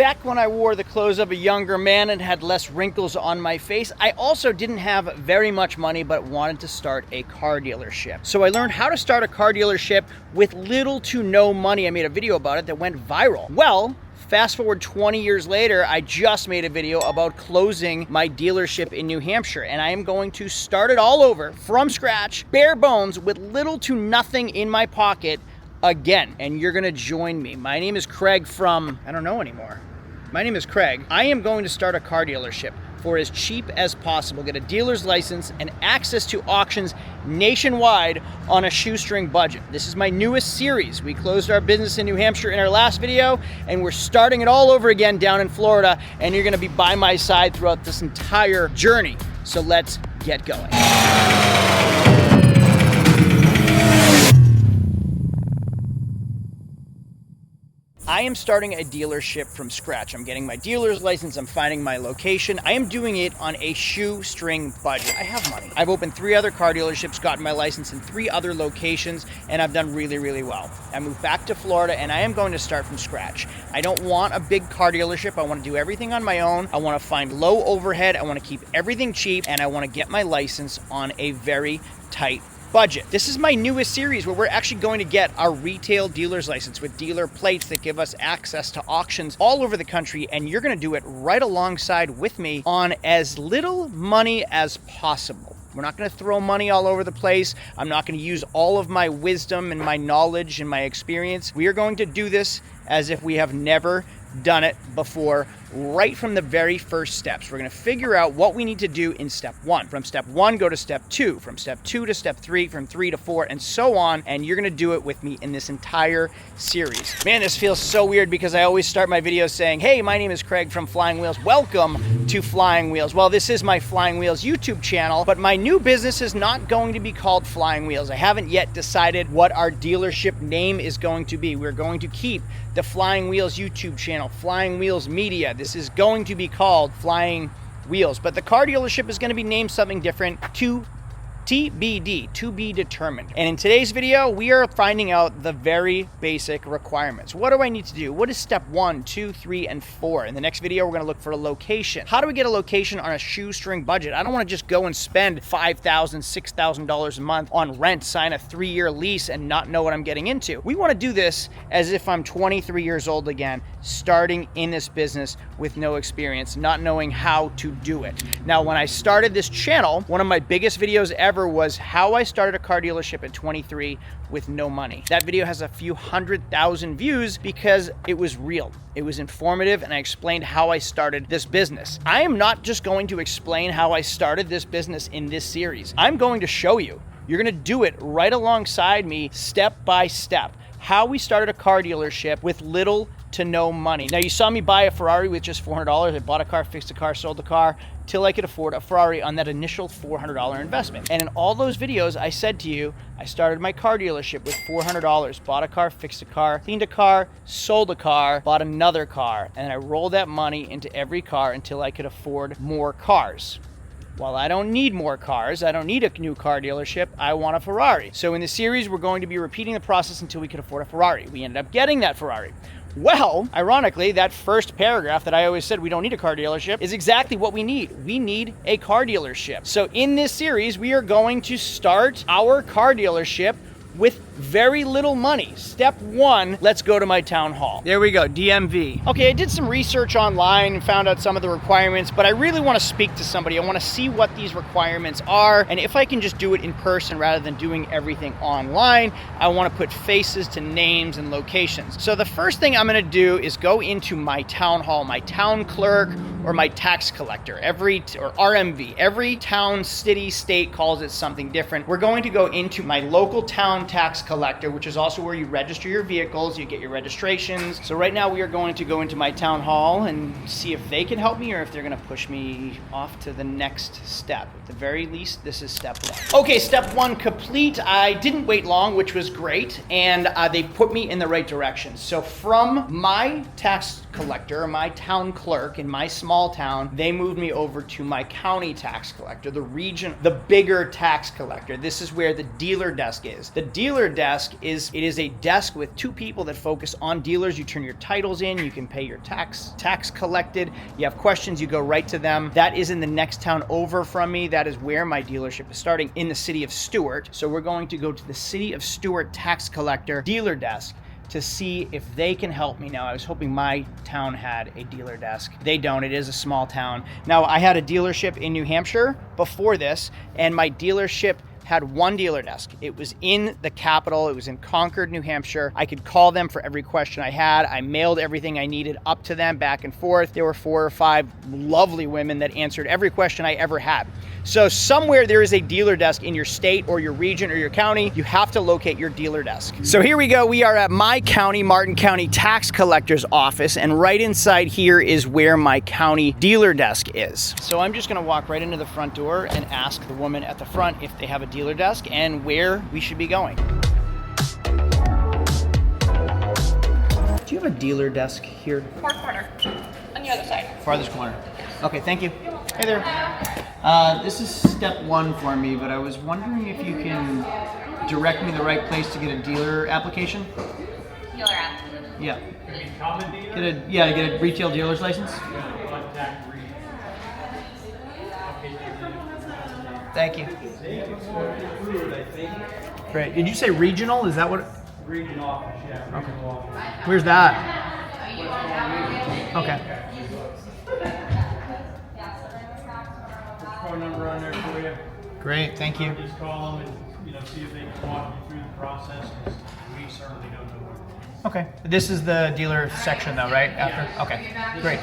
Back when I wore the clothes of a younger man and had less wrinkles on my face, I also didn't have very much money but wanted to start a car dealership. So I learned how to start a car dealership with little to no money. I made a video about it that went viral. Well, fast forward 20 years later, I just made a video about closing my dealership in New Hampshire, and I am going to start it all over from scratch, bare bones, with little to nothing in my pocket again. And you're gonna join me. My name is Craig from, I don't know anymore. My name is Craig. I am going to start a car dealership for as cheap as possible, get a dealer's license and access to auctions nationwide on a shoestring budget. This is my newest series. We closed our business in New Hampshire in our last video, and we're starting it all over again down in Florida, and you're gonna be by my side throughout this entire journey. So let's get going. I am starting a dealership from scratch. I'm getting my dealer's license, I'm finding my location. I am doing it on a shoestring budget. I have money. I've opened 3 other car dealerships, gotten my license in 3 other locations, and I've done really, really well. I moved back to Florida and I am going to start from scratch. I don't want a big car dealership. I want to do everything on my own. I want to find low overhead. I want to keep everything cheap, and I want to get my license on a very tight budget. This is my newest series where we're actually going to get our retail dealer's license with dealer plates that give us access to auctions all over the country, and you're going to do it right alongside with me on as little money as possible. We're not going to throw money all over the place. I'm not going to use all of my wisdom and my knowledge and my experience. We are going to do this as if we have never done it before, right from the very first steps. We're going to figure out what we need to do in step 1. From step 1, go to step 2. From step 2 to step 3, from 3 to 4, and so on. And you're going to do it with me in this entire series. Man, this feels so weird because I always start my videos saying, hey, my name is Craig from Flying Wheels. Welcome to Flying Wheels. Well, this is my Flying Wheels YouTube channel, but my new business is not going to be called Flying Wheels. I haven't yet decided what our dealership name is going to be. We're going to keep the Flying Wheels YouTube channel, Flying Wheels Media. This is going to be called Flying Wheels, but the car dealership is going to be named something different, to TBD, to be determined. And in today's video, we are finding out the very basic requirements. What do I need to do? What is step 1, 2, 3, and 4? In the next video, we're going to look for a location. How do we get a location on a shoestring budget? I don't want to just go and spend $5,000, $6,000 a month on rent, sign a 3-year lease, and not know what I'm getting into. We want to do this as if I'm 23 years old again, starting in this business with no experience, not knowing how to do it. Now, when I started this channel, one of my biggest videos ever was how I started a car dealership at 23 with no money. That video has a few 100,000 views because it was real. It was informative, and I explained how I started this business. I am not just going to explain how I started this business in this series. I'm going to show you. You're going to do it right alongside me, step by step. How we started a car dealership with little to no money. Now, you saw me buy a Ferrari with just $400. I bought a car, fixed a car, sold the car, till I could afford a Ferrari on that initial $400 investment. And in all those videos, I said to you, I started my car dealership with $400, bought a car, fixed a car, cleaned a car, sold a car, bought another car, and I rolled that money into every car until I could afford more cars. Well, I don't need more cars. I don't need a new car dealership. I want a Ferrari. So in this series, we're going to be repeating the process until we could afford a Ferrari. We ended up getting that Ferrari. Well, ironically, that first paragraph that I always said we don't need a car dealership is exactly what we need. We need a car dealership. So in this series, we are going to start our car dealership with very little money. Step 1, let's go to my town hall. There we go, DMV. Okay, I did some research online and found out some of the requirements, but I really want to speak to somebody. I want to see what these requirements are, and if I can just do it in person rather than doing everything online. I want to put faces to names and locations. So the first thing I'm going to do is go into my town hall, my town clerk, or my tax collector, or RMV. Every town, city, state calls it something different. We're going to go into my local town tax collector, which is also where you register your vehicles, you get your registrations. So right now we are going to go into my town hall and see if they can help me or if they're gonna push me off to the next step. At the very least, this is step 1. Okay, step 1 complete. I didn't wait long, which was great, and they put me in the right direction. So from my tax collector, my town clerk in my small town, they moved me over to my county tax collector, the bigger tax collector. This is where the dealer desk is. The dealer desk is a desk with two people that focus on dealers. You turn your titles in, you can pay your tax collected. You have questions, you go right to them. That is in the next town over from me. That is where my dealership is starting, in the city of Stuart. So we're going to go to the city of Stuart tax collector dealer desk to see if they can help me. Now, I was hoping my town had a dealer desk. They don't. It is a small town. Now, I had a dealership in New Hampshire before this, and my dealership had one dealer desk. It was in the capital. It was in Concord, New Hampshire. I could call them for every question I had. I mailed everything I needed up to them, back and forth. There were 4 or 5 lovely women that answered every question I ever had. So somewhere there is a dealer desk in your state or your region or your county. You have to locate your dealer desk. So here we go. We are at my county, Martin County Tax Collector's office, and right inside here is where my county dealer desk is. So I'm just gonna walk right into the front door and ask the woman at the front if they have a dealer desk and where we should be going. Do you have a dealer desk here? Fourth corner, on the other side. Farthest corner. Okay, thank you. Hey there. This is step 1 for me, but I was wondering if you can direct me the right place to get a dealer application. Dealer app. Yeah. Common dealer? Get a retail dealer's license. Contact Reed. Thank you. Great. Did you say regional? Is that what? Regional office, yeah. Okay. Regional office. Where's that? Okay. Phone number on there for you. Great. Thank you. Just call them and see if they can walk you through the process. 'Cause we certainly don't know what. Okay. This is the dealer section though, right? After? Okay. Great.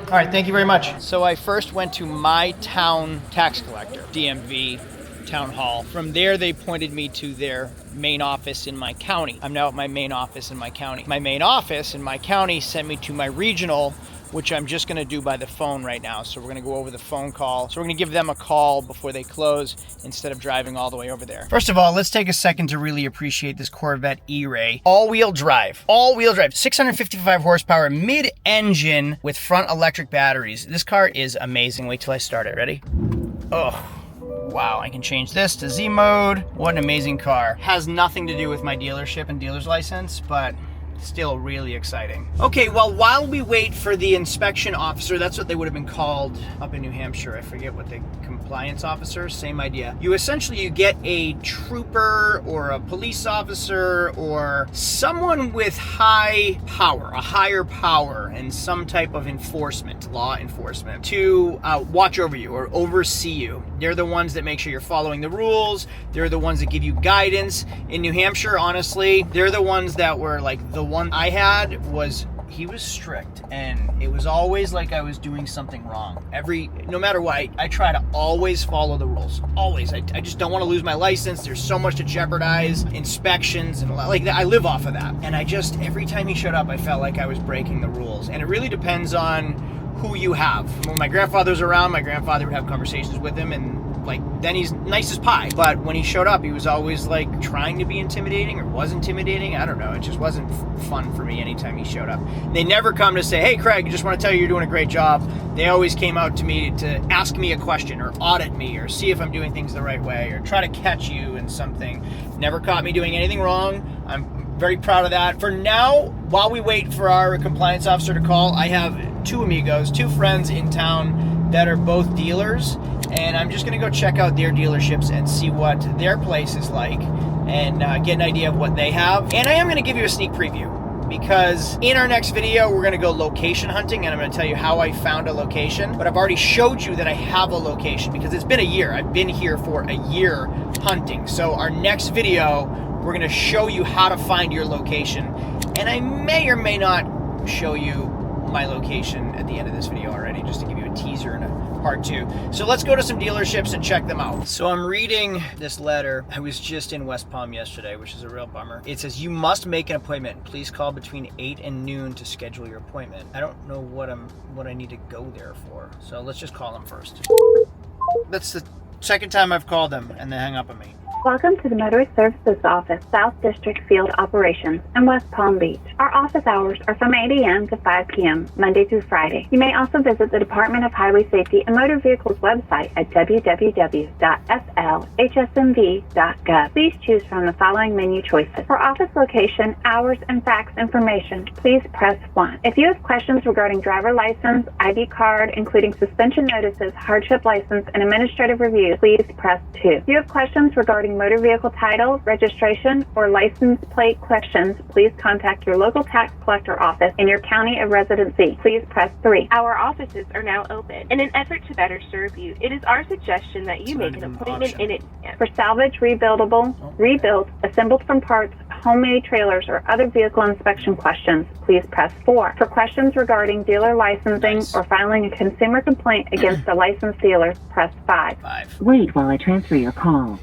All right. Thank you very much. So I first went to my town tax collector, DMV Town Hall. From there, they pointed me to their main office in my county. I'm now at my main office in my county. My main office in my county sent me to my regional, which I'm just gonna do by the phone right now. So we're gonna go over the phone call. So we're gonna give them a call before they close instead of driving all the way over there. First of all, let's take a second to really appreciate this Corvette E-Ray. All-wheel drive, 655 horsepower, mid-engine with front electric batteries. This car is amazing. Wait till I start it, ready? Oh. Wow, I can change this to Z mode. What an amazing car. Has nothing to do with my dealership and dealer's license, but still really exciting. Okay, well, while we wait for the inspection officer, that's what they would have been called up in New Hampshire. I forget what the compliance officer, same idea. You get a trooper or a police officer or someone with high power, a higher power and some type of enforcement, law enforcement, to watch over you or oversee you. They're the ones that make sure you're following the rules. They're the ones that give you guidance. In New Hampshire, honestly, they're the ones that were like, the one I had he was strict, and it was always like I was doing something wrong. No matter what, I try to always follow the rules. Always. I just don't want to lose my license. There's so much to jeopardize, inspections, and like that. I live off of that. And every time he showed up, I felt like I was breaking the rules. And it really depends on who you have. When my grandfather was around, my grandfather would have conversations with him, and then he's nice as pie. But when he showed up, he was always trying to be intimidating or was intimidating. I don't know. It just wasn't fun for me anytime he showed up. They never come to say, hey, Craig, I just want to tell you you're doing a great job. They always came out to me to ask me a question or audit me or see if I'm doing things the right way or try to catch you in something. Never caught me doing anything wrong. I'm very proud of that. For now, while we wait for our compliance officer to call, I have 2 friends in town that are both dealers, and I'm just gonna go check out their dealerships and see what their place is like and get an idea of what they have. And I am gonna give you a sneak preview, because in our next video, we're gonna go location hunting, and I'm gonna tell you how I found a location. But I've already showed you that I have a location because it's been a year. I've been here for a year hunting. So our next video, we're gonna show you how to find your location. And I may or may not show you my location at the end of this video already, just to give you a teaser and a part 2. So let's go to some dealerships and check them out. So I'm reading this letter. I was just in West Palm yesterday, which is a real bummer. It says, you must make an appointment. Please call between 8 and noon to schedule your appointment. I don't know what I need to go there for. So let's just call them first. That's the Second time I've called them and they hang up on me. Welcome to the Motorist Services Office, South District Field Operations in West Palm Beach. Our office hours are from 8 a.m. to 5 p.m., Monday through Friday. You may also visit the Department of Highway Safety and Motor Vehicles website at www.flhsmv.gov. Please choose from the following menu choices. For office location, hours, and fax information, please press 1. If you have questions regarding driver license, ID card, including suspension notices, hardship license, and administrative review, please press 2. If you have questions regarding motor vehicle title, registration, or license plate questions, please contact your local tax collector office in your county of residency. Please press 3. Our offices are now open. In an effort to better serve you, it is our suggestion that you make an appointment in advance. For salvage, rebuildable, rebuilt, assembled from parts, homemade trailers, or other vehicle inspection questions, please press 4. For questions regarding dealer licensing or filing a consumer complaint against a licensed dealer, press 5. Wait while I transfer your call.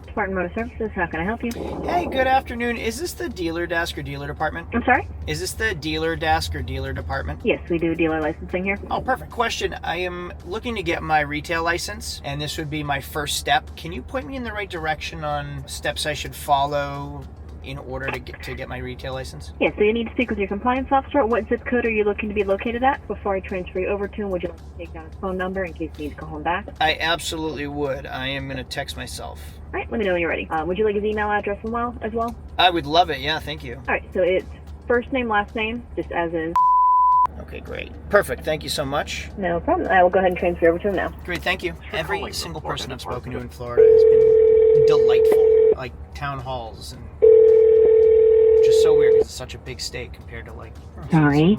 Spartan Motor Services, how can I help you? Hey, good afternoon. Is this the dealer desk or dealer department? I'm sorry? Is this the dealer desk or dealer department? Yes, we do dealer licensing here. Oh, perfect. Question. I am looking to get my retail license, and this would be my first step. Can you point me in the right direction on steps I should follow in order to get my retail license? Yeah, so you need to speak with your compliance officer. What zip code are you looking to be located at? Before I transfer you over to him, would you like to take down his phone number in case you need to call him back? I absolutely would. I am going to text myself. All right, let me know when you're ready. Would you like his email address as well? I would love it. Yeah, thank you. All right, so it's first name, last name, just as in. Okay, great. Perfect. Thank you so much. No problem. I will go ahead and transfer you over to him now. Great, thank you. Every single person I've spoken to in Florida has been delightful. Like town halls and just so weird because it's such a big state compared to like. Sorry.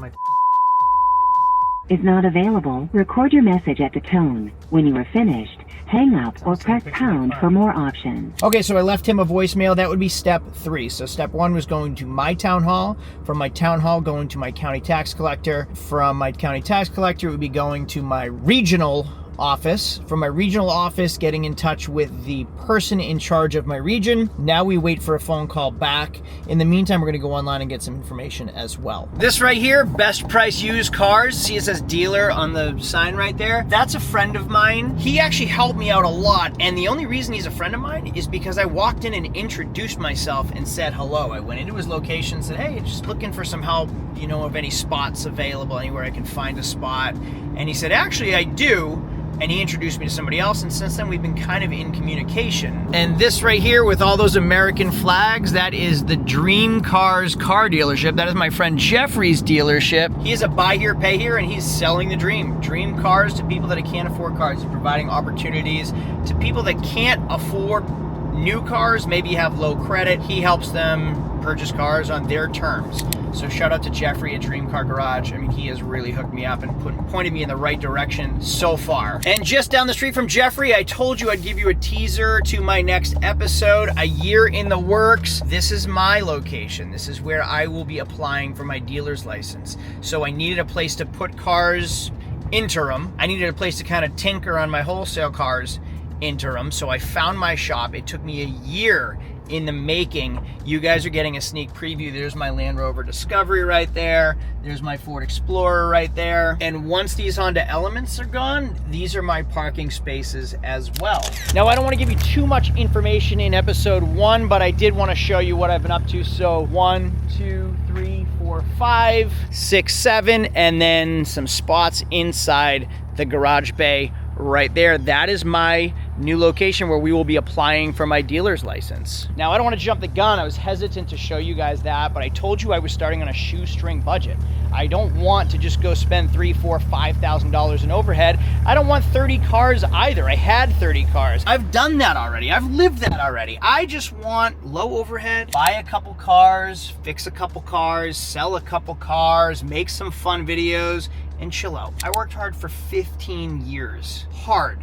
Is not available. Record your message at the tone. When you are finished, hang up or press pound for more options. Okay, so I left him a voicemail. That would be step 3. So step 1 was going to my town hall. From my town hall, going to my county tax collector. From my county tax collector, it would be going to my regional office. From my regional office, getting in touch with the person in charge of my region. Now we wait for a phone call back. In the meantime, we're going to go online and get some information as well. This right here, best price used cars. See, it says dealer on the sign right there. That's a friend of mine. He actually helped me out a lot, and the only reason he's a friend of mine is because I walked in and introduced myself and said hello. I went into his location and said, hey, just looking for some help, you know, of any spots available, anywhere I can find a spot. And he said, actually, I do. And he introduced me to somebody else, and since then we've been kind of in communication. And this right here with all those American flags, that is the Dream Cars car dealership. That is my friend Jeffrey's dealership. He is a buy here, pay here, and he's selling the dream. Dream cars to people that can't afford cars. He's providing opportunities to people that can't afford new cars, maybe have low credit. He helps them purchase cars on their terms. So shout out to Jeffrey at Dream Car Garage. I mean, he has really hooked me up and pointed me in the right direction so far. And just down the street from Jeffrey, I told you I'd give you a teaser to my next episode, a year in the works. This is my location. This is where I will be applying for my dealer's license. So I needed a place to put cars interim. I needed a place to kind of tinker on my wholesale cars interim. So I found my shop. It took me a year in the making. You guys are getting a sneak preview. There's my Land Rover Discovery right there. There's my Ford Explorer right there. And once these Honda Elements are gone, these are my parking spaces as well. Now, I don't want to give you too much information in episode 1, but I did want to show you what I've been up to. So 1, 2, 3, 4, 5, 6, 7, and then some spots inside the garage bay right there. That is my new location where we will be applying for my dealer's license. Now, I don't want to jump the gun. I was hesitant to show you guys that, but I told you I was starting on a shoestring budget. I don't want to just go spend $3,000, $4,000, $5,000 in overhead. I don't want 30 cars either. I had 30 cars. I've done that already. I've lived that already. I just want low overhead, buy a couple cars, fix a couple cars, sell a couple cars, make some fun videos, and chill out. I worked hard for 15 years. Hard.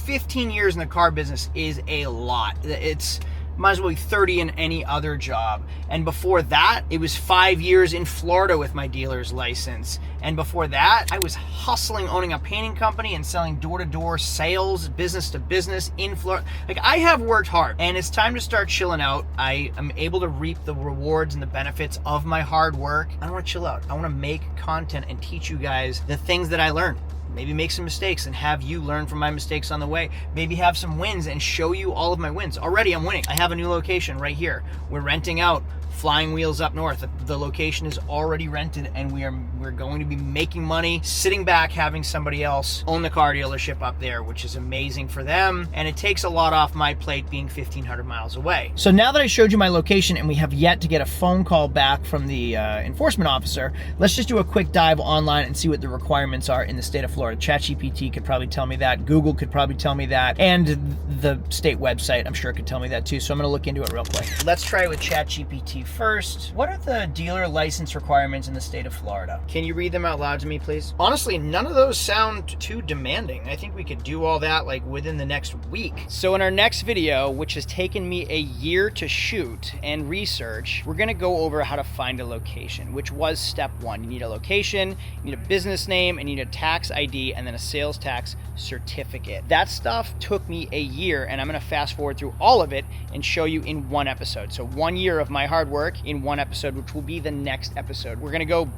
15 years in the car business is a lot. It's might as well be 30 in any other job. And before that, it was 5 years in Florida with my dealer's license. And before that, I was hustling, owning a painting company and selling door-to-door sales, business to business in Florida. Like, I have worked hard, and it's time to start chilling out. I am able to reap the rewards and the benefits of my hard work. I want to chill out. I want to make content and teach you guys the things that I learned. maybe make some mistakes and have you learn from my mistakes on the way. Maybe have some wins and show you all of my wins. Already I'm winning. I have a new location right here. We're renting out Flying Wheels up north. The location is already rented, and we're going to be making money sitting back having somebody else own the car dealership up there, which is amazing for them, and it takes a lot off my plate being 1,500 miles away. So now that I showed you my location and we have yet to get a phone call back from the enforcement officer, let's just do a quick dive online and see what the requirements are in the state of Florida. ChatGPT could probably tell me that, Google could probably tell me that, and the state website I'm sure could tell me that too, so I'm gonna look into it real quick. Let's try it with ChatGPT first. What are the dealer license requirements in the state of Florida? Can you read them out loud to me, please? Honestly, none of those sound too demanding. I think we could do all that like within the next week. So in our next video, which has taken me a year to shoot and research, we're gonna go over how to find a location, which was step one. You need a location, you need a business name, and you need a tax ID, and then a sales tax certificate. That stuff took me a year, and I'm gonna fast forward through all of it and show you in one episode. So 1 year of my hard work in one episode, which will be the next episode. We're gonna go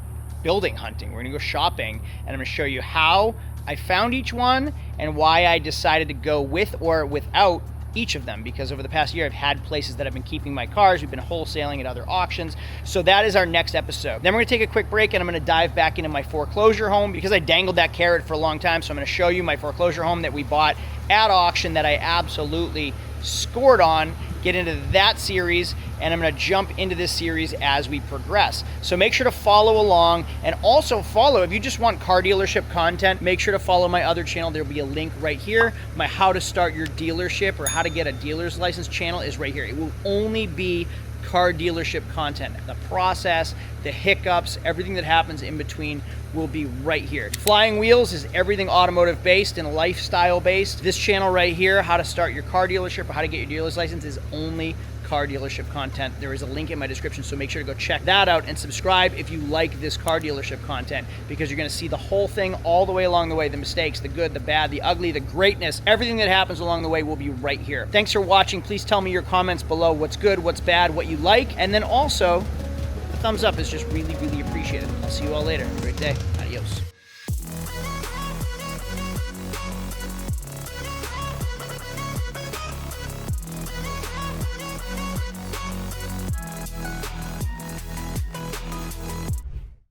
building hunting, we're gonna go shopping, and I'm gonna show you how I found each one and why I decided to go with or without each of them, because over the past year I've had places that I've been keeping my cars, we've been wholesaling at other auctions. So that is our next episode. Then we're gonna take a quick break and I'm gonna dive back into my foreclosure home, because I dangled that carrot for a long time. So I'm gonna show you my foreclosure home that we bought at auction that I absolutely scored on, get into that series, and I'm gonna jump into this series as we progress. So make sure to follow along, and also follow, if you just want car dealership content, make sure to follow my other channel. There'll be a link right here. My how to start your dealership or how to get a dealer's license channel is right here. It will only be car dealership content. The process, the hiccups, everything that happens in between will be right here. Flying Wheels is everything automotive based and lifestyle based. This channel right here, how to start your car dealership or how to get your dealer's license, is only car dealership content. There is a link in my description, so make sure to go check that out and subscribe if you like this car dealership content, because you're gonna see the whole thing all the way along the way. The mistakes, the good, the bad, the ugly, the greatness, everything that happens along the way will be right here. Thanks for watching. Please tell me your comments below, what's good, what's bad, what you like, and then also, a thumbs up is just really, really appreciated. I'll see you all later. Have a great day. Adios.